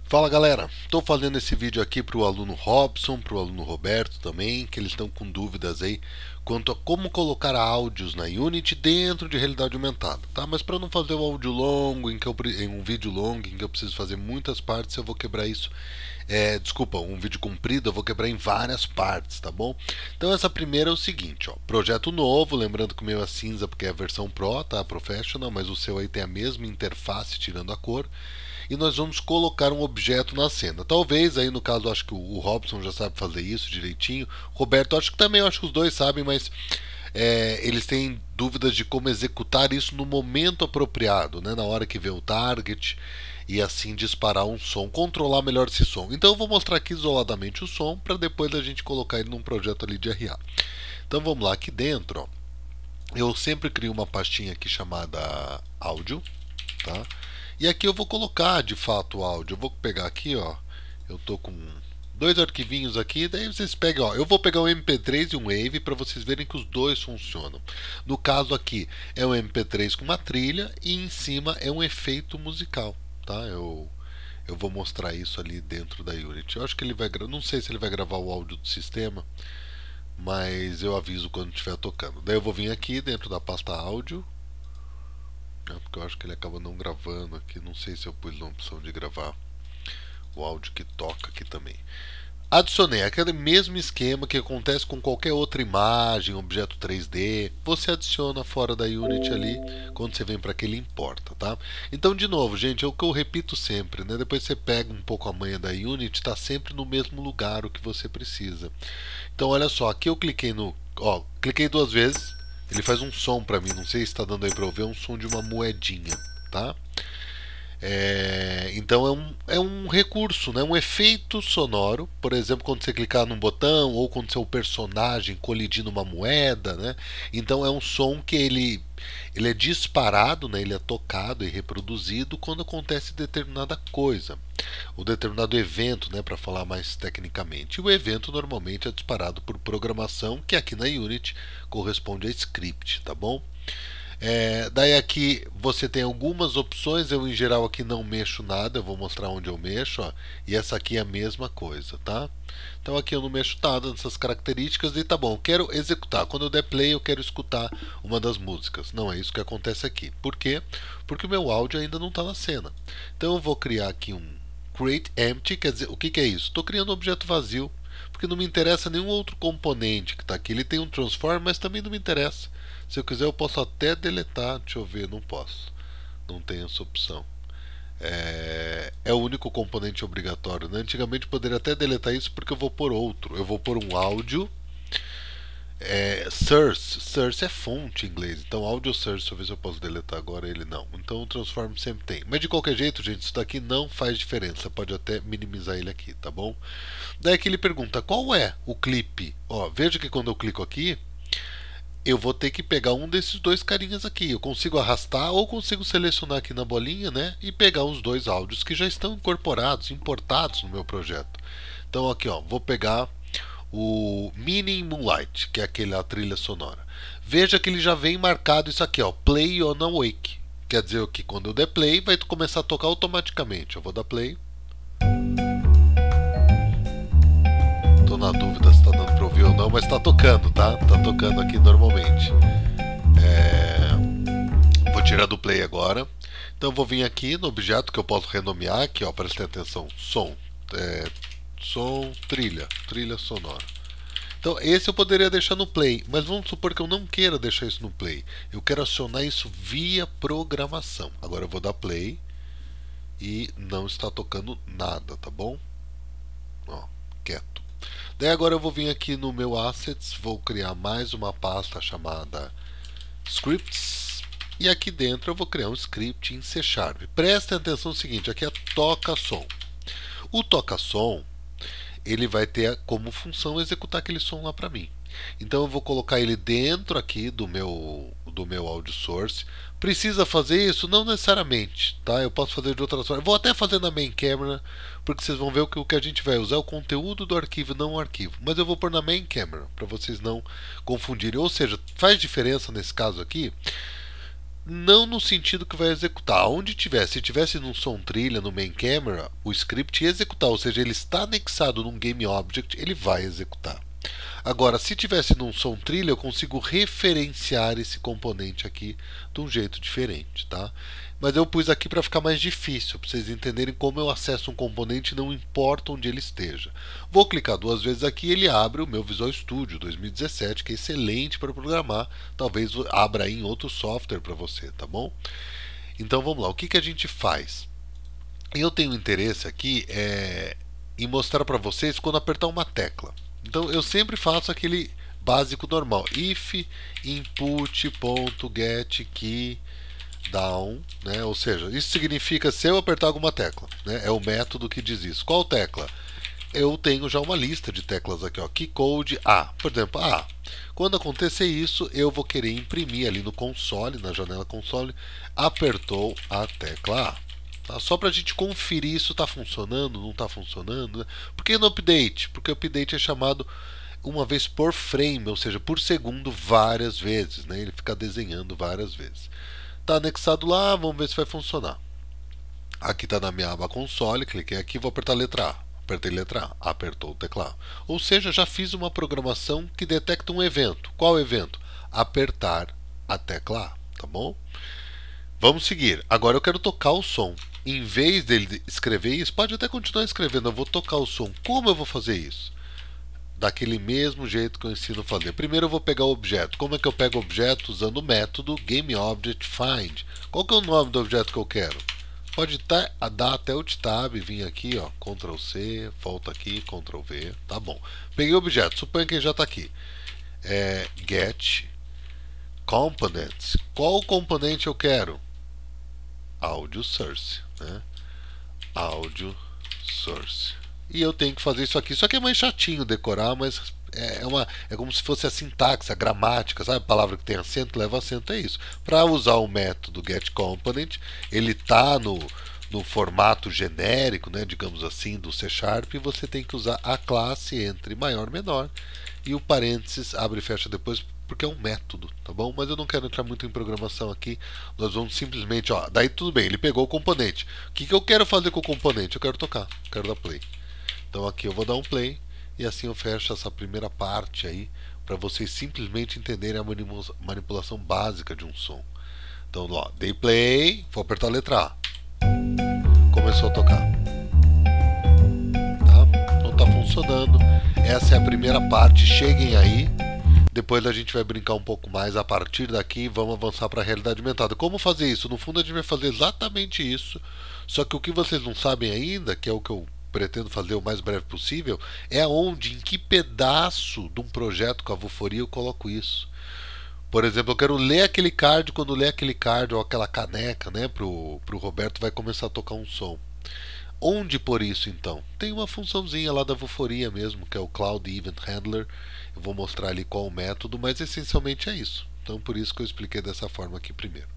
Fala galera, estou fazendo esse vídeo aqui para o aluno Robson, para o aluno Roberto também, que eles estão com dúvidas aí quanto a como colocar áudios na Unity dentro de realidade aumentada, tá? Mas para não fazer um áudio longo, em um vídeo longo em que eu preciso fazer muitas partes, eu vou quebrar isso. Desculpa, um vídeo comprido eu vou quebrar em várias partes, tá bom? Então essa primeira é o seguinte, ó, projeto novo, lembrando que o meu é cinza porque é a versão Pro, tá? Professional, mas o seu aí tem a mesma interface tirando a cor. E nós vamos colocar um objeto na cena. Talvez aí no caso acho que o Robson já sabe fazer isso direitinho. Roberto acho que também, acho que os dois sabem, mas eles têm dúvidas de como executar isso no momento apropriado, né? Na hora que vê o target e assim disparar um som, controlar melhor esse som. Então eu vou mostrar aqui isoladamente o som para depois a gente colocar ele num projeto ali de RA. Então vamos lá, aqui dentro, ó, eu sempre crio uma pastinha aqui chamada áudio, tá? E aqui eu vou colocar de fato o áudio. Eu vou pegar aqui, ó. Eu tô com dois arquivinhos aqui, daí vocês pegam, ó. Eu vou pegar um MP3 e um Wave para vocês verem que os dois funcionam. No caso aqui é um MP3 com uma trilha e em cima é um efeito musical, tá? Eu vou mostrar isso ali dentro da Unity. Eu acho que ele vai, não sei se ele vai gravar o áudio do sistema, mas eu aviso quando estiver tocando. Daí eu vou vir aqui dentro da pasta áudio, porque eu acho que ele acaba não gravando aqui. Não sei se eu pus na opção de gravar o áudio que toca aqui também. Adicionei aquele mesmo esquema que acontece com qualquer outra imagem, objeto 3D. Você adiciona fora da Unity ali quando você vem para que ele importa, tá? Então, de novo, gente, é o que eu repito sempre, né? Depois você pega um pouco a manha da Unity, está sempre no mesmo lugar o que você precisa. Então, olha só, aqui eu cliquei no, ó, cliquei duas vezes, ele faz um som para mim, não sei se está dando aí para ouvir, é um som de uma moedinha, tá? Então é um recurso, né? Um efeito sonoro, por exemplo, quando você clicar num botão ou quando seu personagem colidir numa moeda, né? Então é um som que ele é disparado, né? Ele é tocado e reproduzido quando acontece determinada coisa, ou determinado evento, né? Para falar mais tecnicamente. E o evento normalmente é disparado por programação, que aqui na Unity corresponde a script, tá bom? Daí aqui você tem algumas opções, eu em geral aqui não mexo nada, eu vou mostrar onde eu mexo, ó, e essa aqui é a mesma coisa, tá? Então aqui eu não mexo nada nessas características e tá bom, eu quero executar, quando eu der play eu quero escutar uma das músicas. Não é isso que acontece aqui. Por quê? Porque o meu áudio ainda não está na cena. Então eu vou criar aqui um create empty, quer dizer, o que é isso? Estou criando um objeto vazio, porque não me interessa nenhum outro componente que está aqui. Ele tem um transform, mas também não me interessa. Se eu quiser, eu posso até deletar. Deixa eu ver, não posso. Não tem essa opção. É o único componente obrigatório, né? Antigamente eu poderia até deletar isso porque eu vou pôr outro. Eu vou pôr um áudio. Source é fonte em inglês. Então, audio source, deixa eu ver se eu posso deletar agora ele não. Então, o transform sempre tem. Mas de qualquer jeito, gente, isso daqui não faz diferença. Pode até minimizar ele aqui, tá bom? Daí que ele pergunta qual é o clipe. Ó, veja que quando eu clico aqui, eu vou ter que pegar um desses dois carinhas aqui. Eu consigo arrastar ou consigo selecionar aqui na bolinha, né? E pegar os dois áudios que já estão incorporados, importados no meu projeto. Então aqui, ó, vou pegar o Mini Moonlight, que é aquela trilha sonora. Veja que ele já vem marcado isso aqui, ó, Play on Awake. Quer dizer que quando eu der play, vai começar a tocar automaticamente. Eu vou dar play. Tô na dúvida se tá dando pra ouvir ou não, mas tá tocando, tá? Tá tocando aqui normalmente. Vou tirar do play agora. Então vou vir aqui no objeto que eu posso renomear aqui, ó, prestem atenção, som, som, trilha sonora. Então esse eu poderia deixar no play, mas vamos supor que eu não queira deixar isso no play. Eu quero acionar isso via programação. Agora eu vou dar play e não está tocando nada, tá bom? Ó, quieto. Daí agora eu vou vir aqui no meu Assets, vou criar mais uma pasta chamada Scripts. E aqui dentro eu vou criar um script em C Sharp. Prestem atenção no seguinte, aqui é toca-som. O toca-som, ele vai ter como função executar aquele som lá para mim. Então eu vou colocar ele dentro aqui do meu audio source. Precisa fazer isso? Não necessariamente, tá? Eu posso fazer de outras formas. Vou até fazer na main camera, porque vocês vão ver o que a gente vai usar é o conteúdo do arquivo, não o arquivo. Mas eu vou pôr na main camera, para vocês não confundirem. Ou seja, faz diferença nesse caso aqui. Não no sentido que vai executar. Onde tiver, se tivesse num som trilha, no main camera, o script ia executar, ou seja, ele está anexado num game object, ele vai executar. Agora, se tivesse num som trilha, eu consigo referenciar esse componente aqui de um jeito diferente, tá? Mas eu pus aqui para ficar mais difícil, para vocês entenderem como eu acesso um componente não importa onde ele esteja. Vou clicar duas vezes aqui e ele abre o meu Visual Studio 2017, que é excelente para programar. Talvez abra aí em outro software para você, tá bom? Então vamos lá, o que a gente faz? Eu tenho interesse aqui em mostrar para vocês quando apertar uma tecla. Então eu sempre faço aquele básico normal, if input.getKey down, né? Ou seja, isso significa se eu apertar alguma tecla, né? É o método que diz isso. Qual tecla? Eu tenho já uma lista de teclas aqui, ó, keycode A, por exemplo, A. Quando acontecer isso, eu vou querer imprimir ali no console, na janela console, apertou a tecla A. Tá? Só para a gente conferir isso está funcionando, não está funcionando. Né? Por que no update? Porque o update é chamado uma vez por frame, ou seja, por segundo várias vezes. Né? Ele fica desenhando várias vezes. Está anexado lá, vamos ver se vai funcionar. Aqui está na minha aba console, cliquei aqui, vou apertar a letra A. Apertei letra A, apertou o teclado. Ou seja, já fiz uma programação que detecta um evento. Qual evento? Apertar a tecla A, tá bom? Vamos seguir. Agora eu quero tocar o som. Em vez dele escrever isso, pode até continuar escrevendo. Eu vou tocar o som. Como eu vou fazer isso? Daquele mesmo jeito que eu ensino a fazer. Primeiro eu vou pegar o objeto. Como é que eu pego o objeto? Usando o método GameObjectFind. Qual que é o nome do objeto que eu quero? Pode dar até o tab, vir aqui, ó, Ctrl C, volta aqui, Ctrl V, tá bom. Peguei o objeto, suponha que ele já está aqui. Get Components. Qual componente eu quero? Audio Source, né? Audio Source. E eu tenho que fazer isso aqui. Isso aqui é mais chatinho decorar, mas é como se fosse a sintaxe, a gramática, sabe? A palavra que tem acento leva acento, é isso. Para usar o método getComponent, ele está no formato genérico, né, digamos assim, do C Sharp, e você tem que usar a classe entre maior e menor e o parênteses abre e fecha depois, porque é um método, tá bom? Mas eu não quero entrar muito em programação aqui. Nós vamos simplesmente, ó, daí tudo bem, ele pegou o componente. O que eu quero fazer com o componente? Eu quero tocar, quero dar play. Então aqui eu vou dar um play e assim eu fecho essa primeira parte aí para vocês simplesmente entenderem a manipulação básica de um som. Então, ó, dei play, vou apertar a letra A. Começou a tocar. Tá? Então tá funcionando. Essa é a primeira parte, cheguem aí. Depois a gente vai brincar um pouco mais a partir daqui, vamos avançar para a realidade aumentada. Como fazer isso? No fundo a gente vai fazer exatamente isso, só que o que vocês não sabem ainda, que é o que eu pretendo fazer o mais breve possível, é onde, em que pedaço de um projeto com a Vuforia eu coloco isso. Por exemplo, eu quero ler aquele card, quando ler aquele card ou aquela caneca, né, pro Roberto vai começar a tocar um som. Onde por isso então? Tem uma funçãozinha lá da Vuforia mesmo, que é o Cloud Event Handler. Eu vou mostrar ali qual o método, mas essencialmente é isso. Então por isso que eu expliquei dessa forma aqui primeiro.